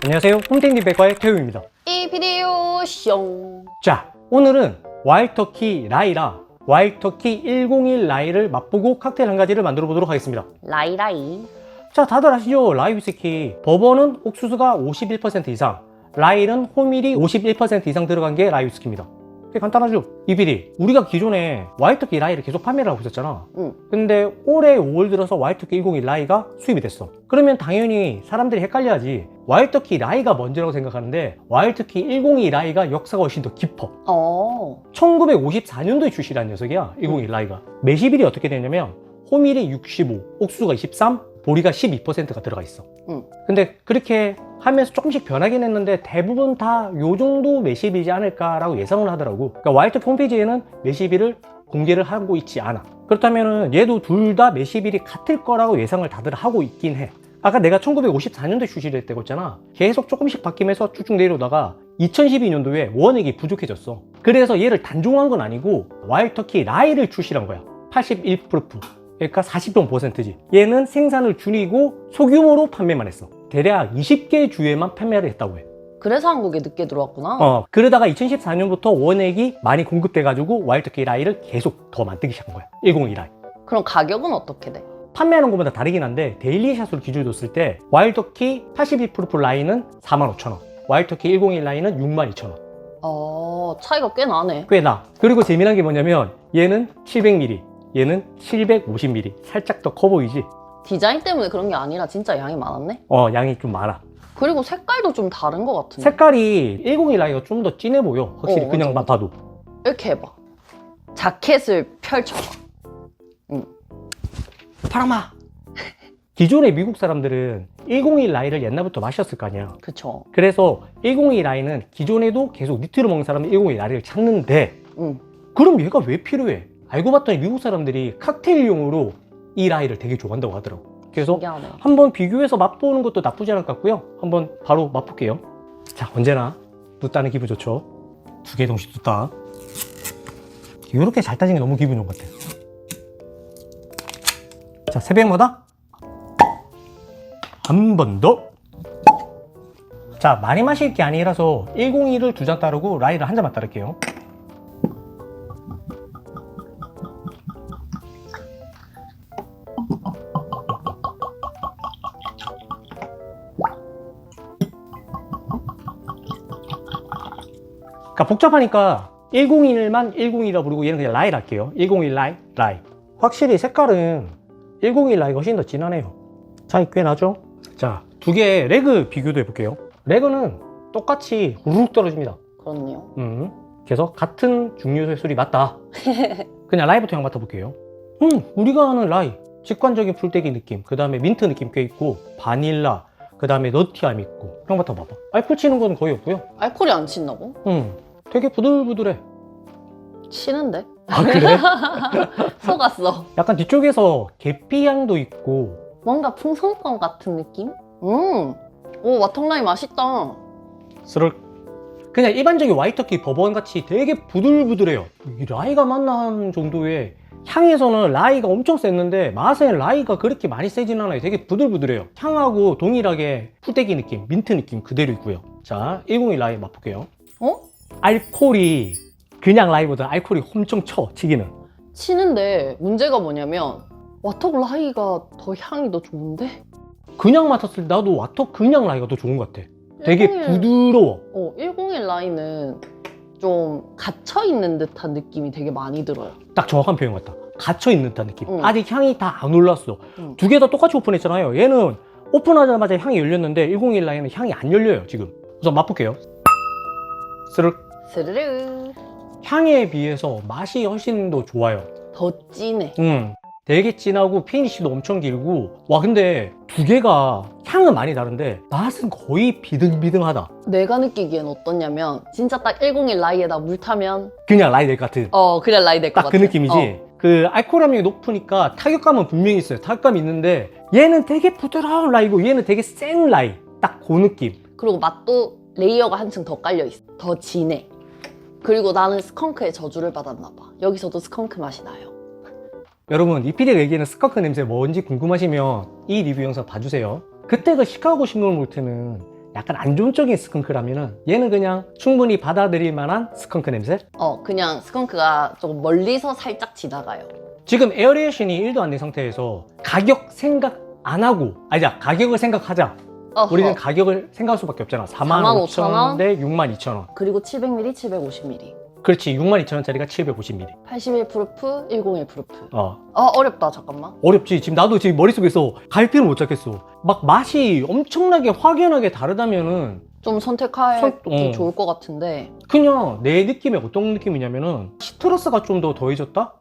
안녕하세요, 홈택리백과의 태우입니다. 이 비디오 숑. 자, 오늘은 와일드터키 라이랑 와일드터키 101 라이를 맛보고 칵테일 한 가지를 만들어 보도록 하겠습니다. 라이라이. 자, 다들 아시죠? 라이 위스키 버번은 옥수수가 51% 이상, 라이는 호밀이 51% 이상 들어간 게 라이 위스키입니다. 되게 간단하죠? 이비디, 우리가 기존에 와일드터키 라이를 계속 판매를 하고 있었잖아. 근데 올해 5월 들어서 와일드터키 101 라이가 수입이 됐어. 그러면 당연히 사람들이 헷갈려하지. 와일드터키 라이가 먼저라고 생각하는데 와일드터키 102 라이가 역사가 훨씬 더 깊어. 1954년도에 출시한 녀석이야, 101 라이가. 매시빌이 어떻게 되냐면 호밀이 65, 옥수수가 23, 보리가 12%가 들어가 있어. 근데 그렇게 하면서 조금씩 변하긴 했는데 대부분 다 요 정도 매시비지 않을까라고 예상을 하더라고. 그러니까 와일드터키 홈페이지에는 매시비를 공개를 하고 있지 않아. 그렇다면은 얘도 둘 다 매시빌이 같을 거라고 예상을 다들 하고 있긴 해. 아까 내가 1954년도에 출시를 했다고 했잖아. 계속 조금씩 바뀌면서 쭉쭉 내려오다가 2012년도에 원액이 부족해졌어. 그래서 얘를 단종한 건 아니고 와일드터키 라이를 출시한 거야. 81프루프. 그러니까 40.5%지. 얘는 생산을 줄이고 소규모로 판매만 했어. 대략 20개 주에만 판매를 했다고 해. 그래서 한국에 늦게 들어왔구나. 그러다가 2014년부터 원액이 많이 공급돼가지고 와일드터키 라이를 계속 더 만들기 시작한 거야. 102 라이. 그럼 가격은 어떻게 돼? 판매하는 것마다 다르긴 한데 데일리샷으로 기준을 뒀을 때 와일드터키 82프루프 라이는 45,000원, 와일드터키 101 라이는 62,000원. 차이가 꽤 나네. 꽤 나. 그리고 재미난 게 뭐냐면 얘는 700ml, 얘는 750ml. 살짝 더 커 보이지? 디자인 때문에 그런 게 아니라 진짜 양이 많았네. 양이 좀 많아. 그리고 색깔도 좀 다른 것 같은데. 색깔이 101 라이가 좀 더 진해 보여. 확실히 그냥 맞아. 봐도. 이렇게 해봐. 자켓을 펼쳐봐. 파라마! 기존의 미국 사람들은 101 라이를 옛날부터 마셨을 거 아니야. 그쵸. 그래서 102 라이는 기존에도 계속 니트로 먹는 사람은 102 라이를 찾는데 응. 그럼 얘가 왜 필요해? 알고 봤더니 미국 사람들이 칵테일용으로 이 라이를 되게 좋아한다고 하더라고. 그래서 신기하네. 한번 비교해서 맛보는 것도 나쁘지 않을 것 같고요. 한번 바로 맛볼게요. 자, 언제나 눕다는 기분 좋죠. 두 개 동시에 눕다. 이렇게 잘 따지는 게 너무 기분 좋은 것 같아요. 자, 새벽마다 한 번 더. 자, 많이 마실 게 아니라서 102를 두 잔 따르고 라이를 한 잔만 따를게요. 그러니까 복잡하니까 101만 101이라 부르고 얘는 그냥 라이를 할게요. 101 라이. 확실히 색깔은 101 라이가 훨씬 더 진하네요. 차이 꽤 나죠? 자, 두 개의 레그 비교도 해볼게요. 레그는 똑같이 우르륵 떨어집니다. 그렇네요. 그래서 같은 중류소의 술이 맞다. 그냥 라이부터 그냥 맡아볼게요. 우리가 아는 라이, 직관적인 풀떼기 느낌, 그 다음에 민트 느낌 꽤 있고, 바닐라, 그 다음에 너티함 있고. 형 맡아봐봐. 알코올 치는 건 거의 없고요. 알코올이 안 친다고? 되게 부들부들해. 치는데? 아, 그래? 속았어. 약간 뒤쪽에서 계피향도 있고. 뭔가 풍선껌 같은 느낌? 오, 와통라이 맛있다. 스르륵. 그냥 일반적인 와이터키 버번 같이 되게 부들부들해요. 이 라이가 맞나 하는 정도의. 향에서는 라이가 엄청 셌는데 맛은 라이가 그렇게 많이 세진 않아요. 되게 부들부들해요. 향하고 동일하게 풀떼기 느낌, 민트 느낌 그대로 있고요. 자, 101 라이 맛볼게요. 알코올이 그냥 라이보다 알코올이 엄청 치기는. 치는데 문제가 뭐냐면 와톡 라이가 더 향이 더 좋은데? 그냥 맡았을 때 나도 와터 그냥 라이가 더 좋은 것 같아. 되게 101 부드러워. 101 라이는 좀 갇혀있는 듯한 느낌이 되게 많이 들어요. 딱 정확한 표현 같다. 갇혀있는 듯한 느낌. 응. 아직 향이 다 안 올랐어. 응. 두 개 다 똑같이 오픈했잖아요. 얘는 오픈하자마자 향이 열렸는데 101 라이는 향이 안 열려요 지금. 우선 맛볼게요. 스르륵. 스르르. 향에 비해서 맛이 훨씬 더 좋아요. 더 진해. 되게 진하고 피니쉬도 엄청 길고. 와, 근데 두 개가 향은 많이 다른데 맛은 거의 비등비등하다. 내가 느끼기엔 어떠냐면 진짜 딱 101 라이에다 물 타면 그냥 라이 될 것 같은. 그냥 라이 될 것 딱 같아. 그 느낌이지. 그 알코올 함량이 높으니까 타격감은 분명히 있어요. 타격감이 있는데 얘는 되게 부드러운 라이고 얘는 되게 센 라이. 딱 그 느낌. 그리고 맛도 레이어가 한층 더 깔려있어. 더 진해. 그리고 나는 스컹크의 저주를 받았나 봐. 여기서도 스컹크 맛이 나요. 여러분, 이 PD가 얘기하는 스컹크 냄새 뭔지 궁금하시면 이 리뷰 영상 봐주세요. 그때 그 시카고 싱글 몰트는 약간 안 좋은 쪽인 스컹크라면은 얘는 그냥 충분히 받아들일 만한 스컹크 냄새? 그냥 스컹크가 조금 멀리서 살짝 지나가요. 지금 에어리에이션이 1도 안 된 상태에서 가격 생각 안 하고, 아니자, 가격을 생각하자. 어허. 우리는 가격을 생각할 수밖에 없잖아. 45,000원 대 62,000원. 그리고 700ml, 750ml. 그렇지, 62,000원짜리가 750ml. 81 프루프, 101 프루프. 어. 어렵다. 잠깐만. 어렵지. 지금 나도 지금 머릿속에서 갈피를 못 잡겠어. 막 맛이 엄청나게 확연하게 다르다면은 좀 선택하기 좋을 것 같은데. 그냥 내 느낌이 어떤 느낌이냐면은 시트러스가 좀 더 더해졌다?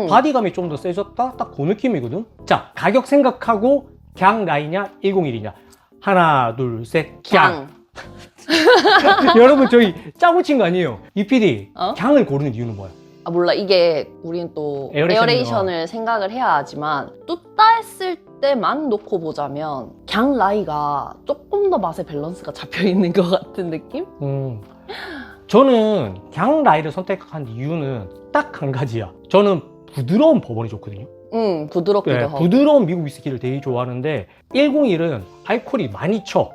바디감이 좀 더 세졌다? 딱 그 느낌이거든? 자, 가격 생각하고 갱 라이냐 101이냐. 하나, 둘, 셋, 갱. 여러분 저희 짜고 친 거 아니에요. 이 PD, 갱을 고르는 이유는 뭐야? 몰라. 이게 우리는 또 에어레이션을 생각을 해야 하지만 뚜따 했을 때만 놓고 보자면 갱 라이가 조금 더 맛의 밸런스가 잡혀 있는 것 같은 느낌? 저는 갱 라이를 선택한 이유는 딱 한 가지야. 저는 부드러운 버번이 좋거든요. 부드럽기도 하고. 부드러운 미국 위스키를 되게 좋아하는데 101은 알코올이 많이 쳐.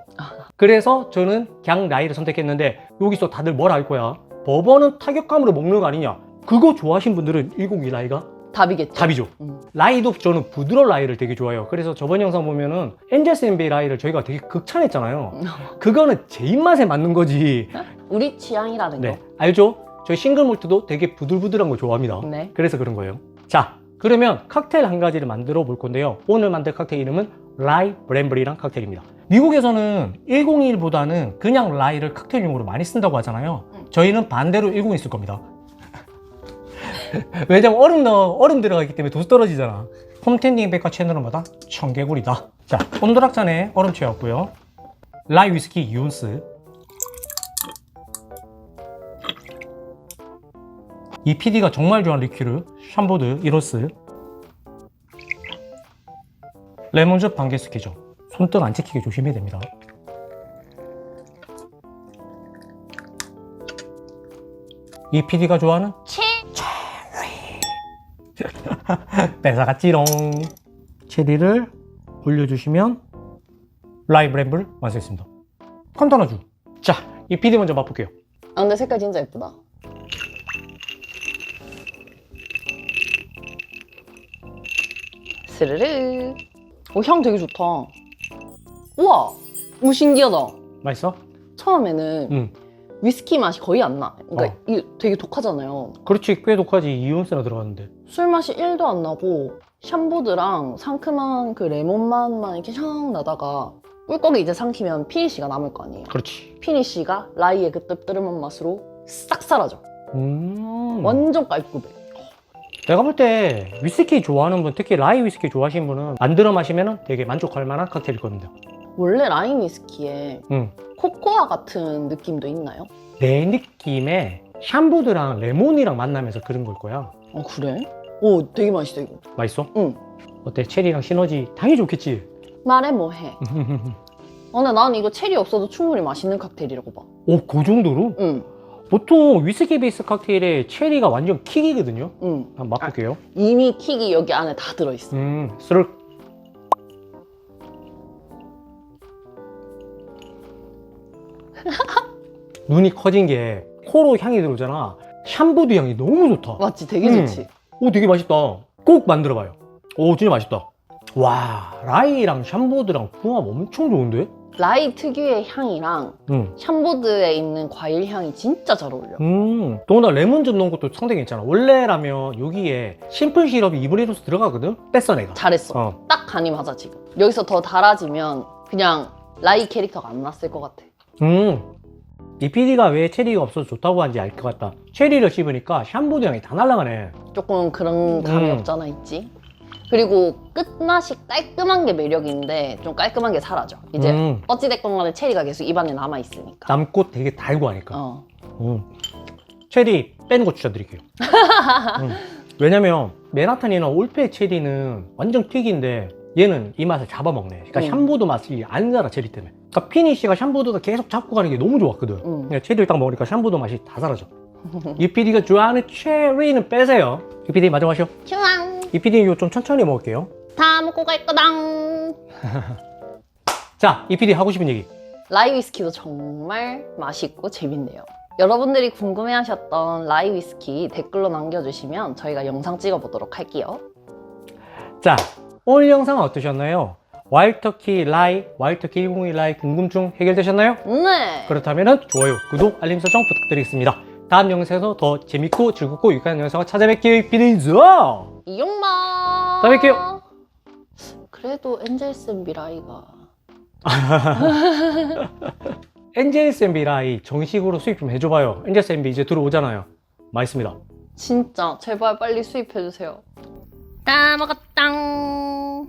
그래서 저는 갱 라이를 선택했는데 여기서 다들 뭘 알 거야? 버번은 타격감으로 먹는 거 아니냐? 그거 좋아하신 분들은 101 라이가 답이겠죠. 답이죠. 라이도 저는 부드러운 라이를 되게 좋아해요. 그래서 저번 영상 보면은 엔젤스 MBA 라이를 저희가 되게 극찬했잖아요. 그거는 제 입맛에 맞는 거지. 우리 취향이라는 거. 네, 알죠? 저희 싱글 몰트도 되게 부들부들한 거 좋아합니다. 네. 그래서 그런 거예요. 자, 그러면 칵테일 한 가지를 만들어 볼 건데요. 오늘 만들 칵테일 이름은 라이 브랜블이란 칵테일입니다. 미국에서는 101보다는 그냥 라이를 칵테일용으로 많이 쓴다고 하잖아요. 저희는 반대로 101 쓸 겁니다. 왜냐면 얼음 들어가기 때문에 도수 떨어지잖아. 홈텐딩 백과 채널마다 청개구리다. 자, 온도락잔에 얼음 채웠고요. 라이 위스키 2온스. 이 PD가 정말 좋아하는 리퀴르 샴보드 1온스. 레몬즙 반 개 스키죠. 손등 안 찍히게 조심해야 됩니다. 이 PD가 좋아하는 뺏어갔지롱. 체리를 올려주시면 라이 브랜블 완성했습니다. 간단하죠? 자, 이 PD 먼저 맛볼게요. 근데 색깔 진짜 예쁘다. 스르르. 향 되게 좋다. 우와, 오 신기하다. 맛있어? 처음에는 위스키 맛이 거의 안 나. 그러니까 이게 되게 독하잖아요. 그렇지, 꽤 독하지. 2온스나 들어갔는데. 술 맛이 1도 안 나고 샴보드랑 상큼한 그 레몬 맛만 이렇게 샥 나다가 꿀꺽이 이제 삼키면 피니쉬가 남을 거 아니에요. 그렇지. 피니쉬가 라이의 그 뜨뜻한 맛으로 싹 사라져. 완전 깔끔해. 내가 볼 때 위스키 좋아하는 분, 특히 라이 위스키 좋아하시는 분은 만들어 마시면 되게 만족할 만한 칵테일일 겁니다. 원래 라임 위스키에 코코아 같은 느낌도 있나요? 내 느낌에 샴보드랑 레몬이랑 만나면서 그런 걸 거야. 그래? 오, 되게 맛있어 이거. 맛있어? 응. 어때? 체리랑 시너지 당연히 좋겠지? 말해 뭐해. 근데 나는 이거 체리 없어도 충분히 맛있는 칵테일이라고 봐. 오, 그 정도로? 응. 보통 위스키 베이스 칵테일에 체리가 완전 킥이거든요? 응. 한번 맛볼게요. 이미 킥이 여기 안에 다 들어있어. 스르륵. 눈이 커진 게 코로 향이 들어오잖아. 샴푸드 향이 너무 좋다. 맞지? 되게 좋지? 오, 되게 맛있다. 꼭 만들어봐요. 오, 진짜 맛있다. 와, 라이랑 샴푸드랑 궁합 엄청 좋은데? 라이 특유의 향이랑 샴보드에 있는 과일 향이 진짜 잘 어울려. 더군다나 레몬즙 넣은 것도 상당히 괜찮아. 원래라면 여기에 심플 시럽이 2분의 1호수 들어가거든? 뺐어 내가. 잘했어. 딱 간이 맞아 지금. 여기서 더 달아지면 그냥 라이 캐릭터가 안 났을 것 같아. 이 PD가 왜 체리가 없어서 좋다고 하는지 알 것 같다. 체리를 씹으니까 샴푸드 향이 다 날아가네. 조금 그런 감이 없잖아 있지? 그리고 끝맛이 깔끔한 게 매력인데 좀 깔끔한 게 사라져. 이제 어찌됐건 간에 체리가 계속 입안에 남아있으니까. 남고 되게 달고 하니까. 체리 빼는 거 추천드릴게요. 왜냐면 맨하탄이나 올페 체리는 완전 튀기인데 얘는 이 맛을 잡아먹네. 그러니까 샴푸드 맛이 안 살아, 체리 때문에. 그러니까 피니쉬가 샴푸드가 계속 잡고 가는 게 너무 좋았거든. 그러니까 체리를 딱 먹으니까 샴푸드 맛이 다 사라져. 이 PD가 좋아하는 체리는 빼세요. 이 PD 마저 마셔. 큐앙. 이 PD 이거 좀 천천히 먹을게요. 다 먹고 갈 거당. 자, 이 PD 하고 싶은 얘기. 라이 위스키도 정말 맛있고 재밌네요. 여러분들이 궁금해하셨던 라이 위스키 댓글로 남겨주시면 저희가 영상 찍어보도록 할게요. 자, 오늘 영상은 어떠셨나요? 와일드터키 라이, 와일드터키 102 라이 궁금증 해결되셨나요? 네. 그렇다면 좋아요, 구독, 알림 설정 부탁드리겠습니다. 다음 영상에서 더 재밌고 즐겁고 유쾌한 영상을 찾아뵙길 비리자. 이용마. 다음에 뵐게요. 그래도 엔젤슨 미라이가 엔젤스 MB 라이 정식으로 수입 좀 해줘봐요. 엔젤스 MB 이제 들어오잖아요. 맛있습니다. 진짜 제발 빨리 수입해주세요. 따 먹었당.